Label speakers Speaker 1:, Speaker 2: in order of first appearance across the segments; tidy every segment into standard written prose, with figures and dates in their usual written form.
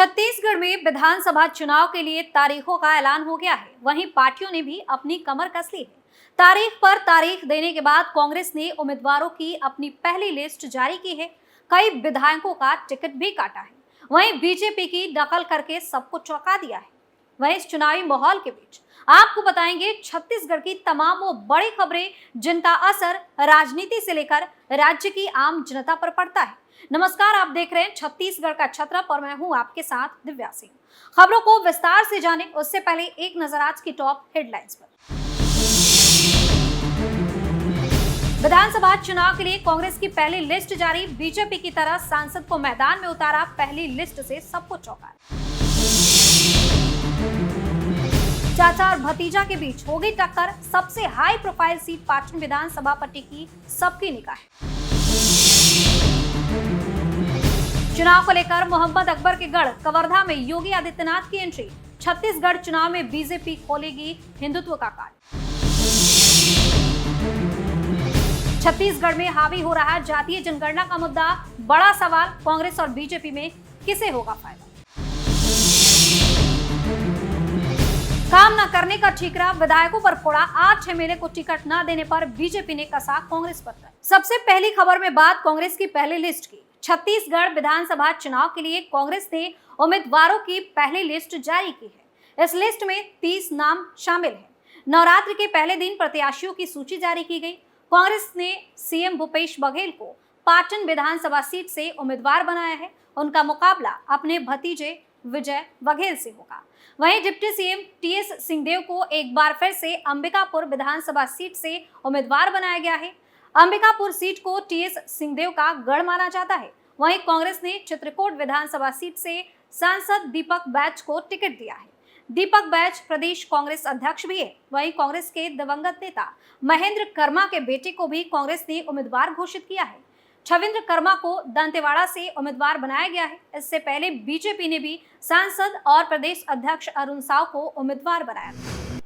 Speaker 1: छत्तीसगढ़ में विधानसभा चुनाव के लिए तारीखों का ऐलान हो गया है। वहीं पार्टियों ने भी अपनी कमर कस ली है। तारीख पर तारीख देने के बाद कांग्रेस ने उम्मीदवारों की अपनी पहली लिस्ट जारी की है। कई विधायकों का टिकट भी काटा है। वहीं बीजेपी की दखल करके सबको चौंका दिया है। वहीं इस चुनावी माहौल के बीच आपको बताएंगे छत्तीसगढ़ की तमाम वो बड़ी खबरें जिनका असर राजनीति से लेकर राज्य की आम जनता पर पड़ता है। नमस्कार, आप देख रहे हैं छत्तीसगढ़ का छत्रप और मैं हूं आपके साथ दिव्या सिंह। खबरों को विस्तार से जाने उससे पहले एक नजर आज की टॉप हेडलाइंस पर। विधानसभा चुनाव के लिए कांग्रेस की पहली लिस्ट जारी। बीजेपी की तरह सांसद को मैदान में उतारा। पहली लिस्ट से सबको चौंका। चाचा और भतीजा के बीच होगी टक्कर। सबसे हाई प्रोफाइल सीट पाटन विधानसभा पर टिकी सबकी निगाह। चुनाव को लेकर मोहम्मद अकबर के गढ़ कवर्धा में योगी आदित्यनाथ की एंट्री। छत्तीसगढ़ चुनाव में बीजेपी खोलेगी हिंदुत्व का कार्ड। छत्तीसगढ़ में हावी हो रहा जातीय जनगणना का मुद्दा बड़ा सवाल। कांग्रेस और बीजेपी में किसे होगा फायदा? काम न करने का ठीकरा विधायकों पर फोड़ा। 8 एमएलए को टिकट न देने पर बीजेपी ने कसा कांग्रेस पर। सबसे पहली खबर में बात कांग्रेस की पहली लिस्ट की। छत्तीसगढ़ विधानसभा चुनाव के लिए कांग्रेस ने उम्मीदवारों की पहली लिस्ट जारी की है। इस लिस्ट में 30 नाम शामिल हैं। नवरात्र के पहले दिन प्रत्याशियों की सूची जारी की गई। कांग्रेस ने सीएम भूपेश बघेल को पाटन विधानसभा सीट से उम्मीदवार बनाया है। उनका मुकाबला अपने भतीजे विजय बघेल से होगा। वहीं डिप्टी सीएम टीएस सिंहदेव को एक बार फिर से अंबिकापुर विधानसभा सीट से उम्मीदवार बनाया गया है। अंबिकापुर सीट को टीएस सिंहदेव का गढ़ माना जाता है। वहीं कांग्रेस ने चित्रकोट विधानसभा सीट से सांसद दीपक बैच को टिकट दिया है। दीपक बैच प्रदेश कांग्रेस अध्यक्ष भी है। वहीं कांग्रेस के दिवंगत नेता महेंद्र कर्मा के बेटे को भी कांग्रेस ने उम्मीदवार घोषित किया है। छविंद्र कर्मा को दंतेवाड़ा से उम्मीदवार बनाया गया है। इससे पहले बीजेपी ने भी सांसद और प्रदेश अध्यक्ष अरुण साव को उम्मीदवार बनाया था।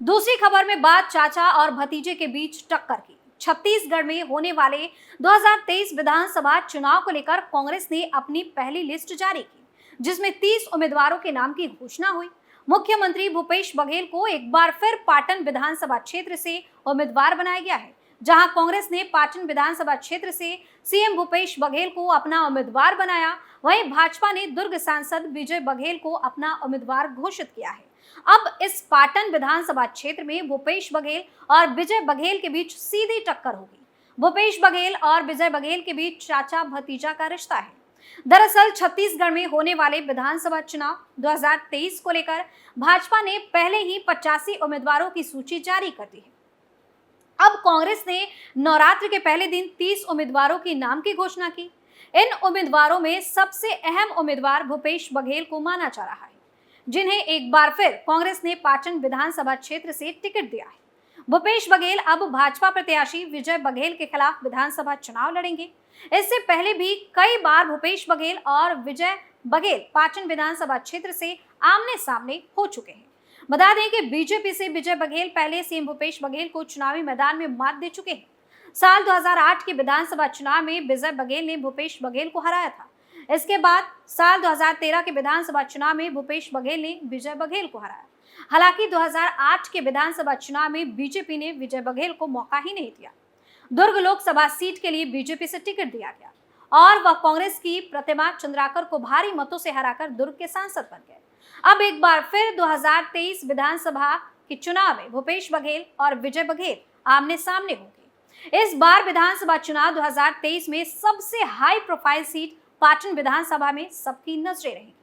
Speaker 1: दूसरी खबर में बात चाचा और भतीजे के बीच टक्कर की। छत्तीसगढ़ में होने वाले 2023 विधानसभा चुनाव को लेकर कांग्रेस ने अपनी पहली लिस्ट जारी की, जिसमें 30 उम्मीदवारों के नाम की घोषणा हुई। मुख्यमंत्री भूपेश बघेल को एक बार फिर पाटन विधानसभा क्षेत्र से उम्मीदवार बनाया गया है। जहां कांग्रेस ने पाटन विधानसभा क्षेत्र से सीएम भूपेश बघेल को अपना उम्मीदवार बनाया, वहीं भाजपा ने दुर्ग सांसद विजय बघेल को अपना उम्मीदवार घोषित किया है। अब इस पाटन विधानसभा क्षेत्र में भूपेश बघेल और विजय बघेल के बीच सीधी टक्कर होगी। भूपेश बघेल और विजय बघेल के बीच चाचा भतीजा का रिश्ता है। दरअसल छत्तीसगढ़ में होने वाले विधानसभा चुनाव 2023 को लेकर भाजपा ने पहले ही 85 उम्मीदवारों की सूची जारी कर दी है। अब कांग्रेस ने नवरात्र के पहले दिन 30 उम्मीदवारों के नाम की घोषणा की। इन उम्मीदवारों में सबसे अहम उम्मीदवार भूपेश बघेल को माना जा रहा है, जिन्हें एक बार फिर कांग्रेस ने पाटन विधानसभा क्षेत्र से टिकट दिया है। भूपेश बघेल अब भाजपा प्रत्याशी विजय बघेल के खिलाफ विधानसभा चुनाव लड़ेंगे। इससे पहले भी कई बार भूपेश बघेल और विजय बघेल पाटन विधानसभा क्षेत्र से आमने सामने हो चुके हैं। बता दें कि बीजेपी से विजय बघेल पहले सीएम भूपेश बघेल को चुनावी मैदान में मात दे चुके हैं। साल 2008 के विधानसभा चुनाव में विजय बघेल ने भूपेश बघेल को हराया था। इसके बाद साल 2013 के विधानसभा चुनाव में भूपेश बघेल ने विजय बघेल को हराया। हालांकि 2008 के विधानसभा चुनाव में बीजेपी ने विजय बघेल को मौका ही नहीं दिया। दुर्ग लोकसभा सीट के लिए बीजेपी से टिकट दिया गया और वह कांग्रेस की प्रतिमा चंद्राकर को भारी मतों से हराकर दुर्ग के सांसद बन गए। अब एक बार फिर 2023 विधानसभा के चुनाव में भूपेश बघेल और विजय बघेल आमने सामने होंगे। इस बार विधानसभा चुनाव 2023 में सबसे हाई प्रोफाइल सीट पाटन विधानसभा में सबकी नजरें रहेंगी,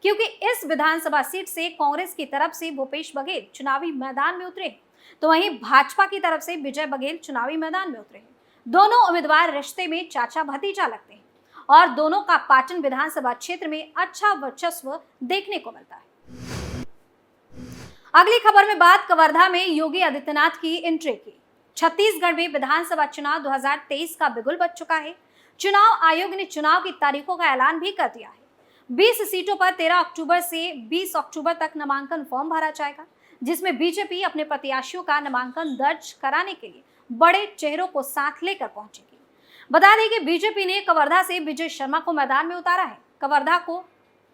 Speaker 1: क्योंकि इस विधानसभा सीट से कांग्रेस की तरफ से भूपेश बघेल चुनावी मैदान में उतरे हैं, तो वहीं भाजपा की तरफ से विजय बघेल चुनावी मैदान में उतरे हैं। दोनों उम्मीदवार रिश्ते में चाचा भतीजा लगते हैं और दोनों का पाटन विधानसभा क्षेत्र में अच्छा वर्चस्व देखने को मिलता है। अगली खबर में बात कवर्धा में योगी आदित्यनाथ की एंट्री की। छत्तीसगढ़ में विधानसभा चुनाव 2023 का बिगुल बज चुका है। चुनाव आयोग ने चुनाव की तारीखों का ऐलान भी कर दिया है। 20 सीटों पर 13 अक्टूबर से 20 अक्टूबर तक नामांकन फॉर्म भरा जाएगा, जिसमें बीजेपी अपने प्रत्याशियों का नामांकन दर्ज कराने के लिए बड़े चेहरों को साथ लेकर पहुंचेगी। बता दें कि बीजेपी ने कवर्धा से विजय शर्मा को मैदान में उतारा है। कवर्धा को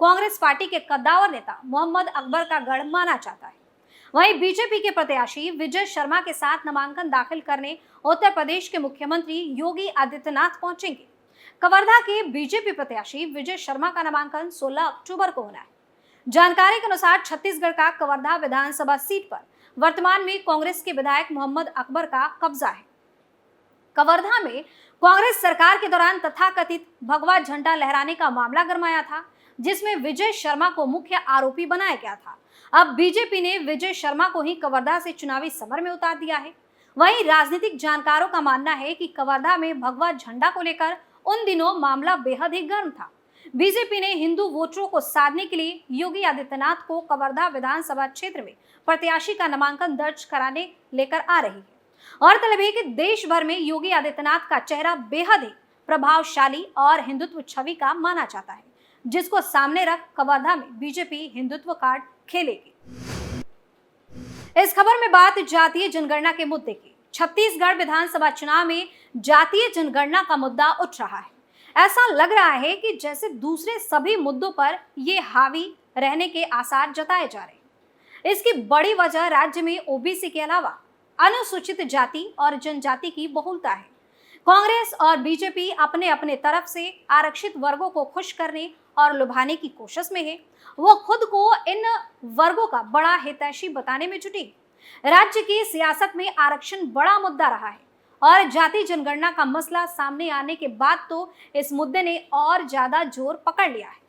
Speaker 1: कांग्रेस पार्टी के कद्दावर नेता मोहम्मद अकबर का गढ़ माना जाता है। वहीं बीजेपी के प्रत्याशी विजय शर्मा के साथ नामांकन दाखिल करने उत्तर प्रदेश के मुख्यमंत्री योगी आदित्यनाथ पहुंचेंगे। कवर्धा के बीजेपी प्रत्याशी विजय शर्मा का नामांकन 16 अक्टूबर को होना है। जानकारी के अनुसार छत्तीसगढ़ का कवर्धा विधानसभा सीट पर वर्तमान में कांग्रेस के विधायक मोहम्मद अकबर का कब्जा है। कवर्धा में कांग्रेस सरकार के दौरान तथाकथित भगवा झंडा लहराने का मामला गरमाया था, जिसमें विजय शर्मा को मुख्य आरोपी बनाया गया था। अब बीजेपी ने विजय शर्मा को ही कवर्धा से चुनावी समर में उतार दिया है। वहीं राजनीतिक जानकारों का मानना है कि कवर्धा में भगवा झंडा को लेकर उन दिनों मामला बेहद ही गर्म था। बीजेपी ने हिंदू वोटरों को साधने के लिए योगी आदित्यनाथ को कवर्धा विधानसभा क्षेत्र में प्रत्याशी का नामांकन दर्ज कराने लेकर आ रही है। और तलब है कि देश भर में योगी आदित्यनाथ का चेहरा बेहद ही प्रभावशाली और हिंदुत्व छवि का माना जाता है, जिसको सामने रख कवर्धा में बीजेपी हिंदुत्व कार्ड खेलेगी। इस खबर में बात जातीय जनगणना के मुद्दे की। छत्तीसगढ़ विधानसभा चुनाव में जातीय जनगणना का मुद्दा उठ रहा है। ऐसा लग रहा है कि जैसे दूसरे सभी मुद्दों पर ये हावी रहने के आसार जताए जा रहे हैं। इसकी बड़ी वजह राज्य में ओबीसी के अलावा अनुसूचित जाति और जनजाति की बहुलता है। कांग्रेस और बीजेपी अपने अपने तरफ से आरक्षित वर्गों को खुश करने और लुभाने की कोशिश में है। वो खुद को इन वर्गों का बड़ा हितैषी बताने में जुटी है। राज्य की सियासत में आरक्षण बड़ा मुद्दा रहा है और जाति जनगणना का मसला सामने आने के बाद तो इस मुद्दे ने और ज्यादा जोर पकड़ लिया है।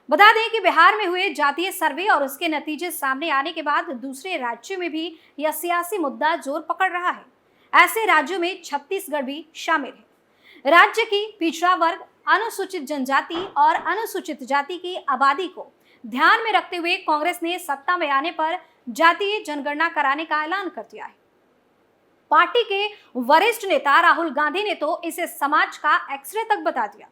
Speaker 1: बता दें कि बिहार में हुए जातीय सर्वे और उसके नतीजे सामने आने के बाद दूसरे राज्यों में भी यह सियासी मुद्दा जोर पकड़ रहा है। ऐसे राज्यों में छत्तीसगढ़ भी शामिल है। राज्य की पिछड़ा वर्ग, अनुसूचित जनजाति और अनुसूचित जाति की आबादी को ध्यान में रखते हुए कांग्रेस ने सत्ता में आने पर जातीय जनगणना कराने का ऐलान कर दिया है। पार्टी के वरिष्ठ नेता राहुल गांधी ने तो इसे समाज का एक्सरे तक बता दिया।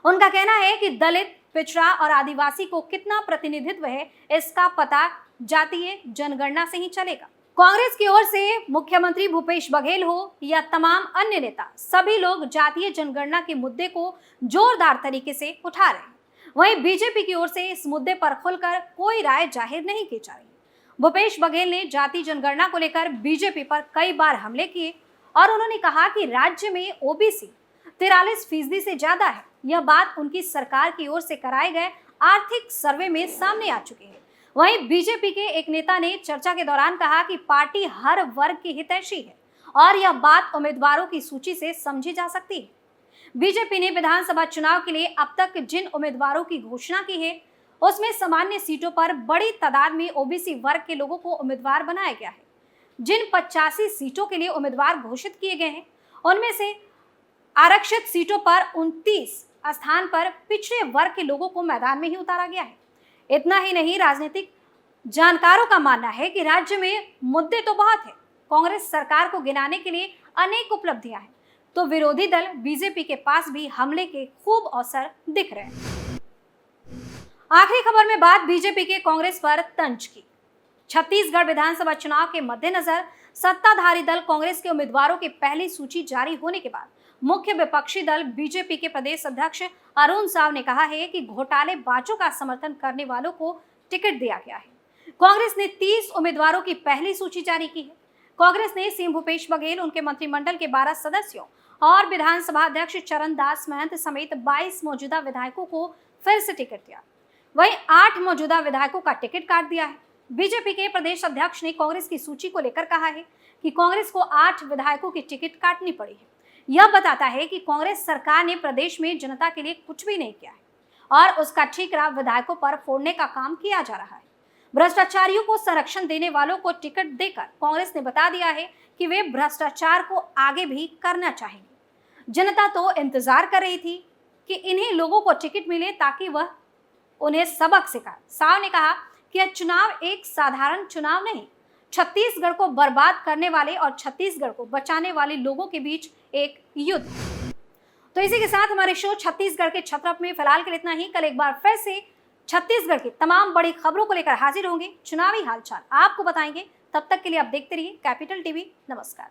Speaker 1: उनका कहना है कि दलित, पिछड़ा और आदिवासी को कितना प्रतिनिधित्व है, इसका पता जातीय जनगणना से ही चलेगा। कांग्रेस की ओर से मुख्यमंत्री भूपेश बघेल हो या तमाम अन्य नेता, सभी लोग जातीय जनगणना के मुद्दे को जोरदार तरीके से उठा रहे हैं। वहीं बीजेपी की ओर से इस मुद्दे पर खुलकर कोई राय जाहिर नहीं की जा रही। भूपेश बघेल ने जाति जनगणना को लेकर बीजेपी पर कई बार हमले किए और उन्होंने कहा कि राज्य में ओबीसी 43% से ज्यादा है। यह बात उनकी सरकार की ओर से कराए गए आर्थिक सर्वे में सामने आ चुकी है। वहीं बीजेपी के एक नेता ने चर्चा के दौरान कहा कि पार्टी हर वर्ग की हितैषी है और यह बात उम्मीदवारों की सूची से समझी जा सकती है। बीजेपी ने विधानसभा चुनाव के लिए अब तक जिन उम्मीदवारों की घोषणा की है, उसमें सामान्य सीटों पर बड़ी तादाद में ओबीसी वर्ग के लोगों को उम्मीदवार बनाया गया है। जिन 85 सीटों के लिए उम्मीदवार घोषित किए गए हैं, उनमें से आरक्षित सीटों पर 29 स्थान पर पिछड़े वर्ग के लोगों को मैदान में ही उतारा गया है। इतना ही नहीं, राजनीतिक जानकारों का मानना है कि राज्य में मुद्दे तो बहुत है। कांग्रेस सरकार को गिनाने के लिए अनेक उपलब्धियां हैं, तो विरोधी दल बीजेपी के पास भी हमले के खूब अवसर दिख रहे हैं। आखिरी खबर में बात बीजेपी के कांग्रेस पर तंज की। छत्तीसगढ़ विधानसभा चुनाव के मद्देनजर सत्ताधारी दल कांग्रेस के उम्मीदवारों की पहली सूची जारी होने के बाद मुख्य विपक्षी दल बीजेपी के प्रदेश अध्यक्ष अरुण साव ने कहा है कि घोटालेबाजों का समर्थन करने वालों को टिकट दिया गया है। कांग्रेस ने 30 उम्मीदवारों की पहली सूची जारी की है। कांग्रेस ने सीएम भूपेश बघेल, उनके मंत्रिमंडल के 12 सदस्यों और विधानसभा अध्यक्ष चरण दास महंत समेत 22 मौजूदा विधायकों को फिर से टिकट दिया। वहीं 8 मौजूदा विधायकों का टिकट काट दिया है। बीजेपी के प्रदेश अध्यक्ष ने कांग्रेस की सूची को लेकर कहा है कि कांग्रेस को 8 विधायकों की टिकट काटनी पड़ी है। यह बताता है कि कांग्रेस सरकार ने प्रदेश में जनता के लिए कुछ भी नहीं किया है और उसका ठीकरा विधायकों पर फोड़ने का काम किया जा रहा है। भ्रष्टाचारियों को संरक्षण देने वालों को टिकट देकर कांग्रेस ने बता दिया है कि वे भ्रष्टाचार को आगे भी करना चाहेंगे। जनता तो इंतजार कर रही थी कि इन्हीं लोगों को टिकट मिले ताकि वह उन्हें सबक सिखाए। साव ने कहा कि यह चुनाव एक साधारण चुनाव नहीं, छत्तीसगढ़ को बर्बाद करने वाले और छत्तीसगढ़ को बचाने वाले लोगों के बीच एक युद्ध है। तो इसी के साथ हमारे शो छत्तीसगढ़ के छत्रप में फिलहाल के लिए इतना ही। कल एक बार फिर से छत्तीसगढ़ की तमाम बड़ी खबरों को लेकर हाजिर होंगे, चुनावी हालचाल आपको बताएंगे। तब तक के लिए आप देखते रहिए कैपिटल टीवी। नमस्कार।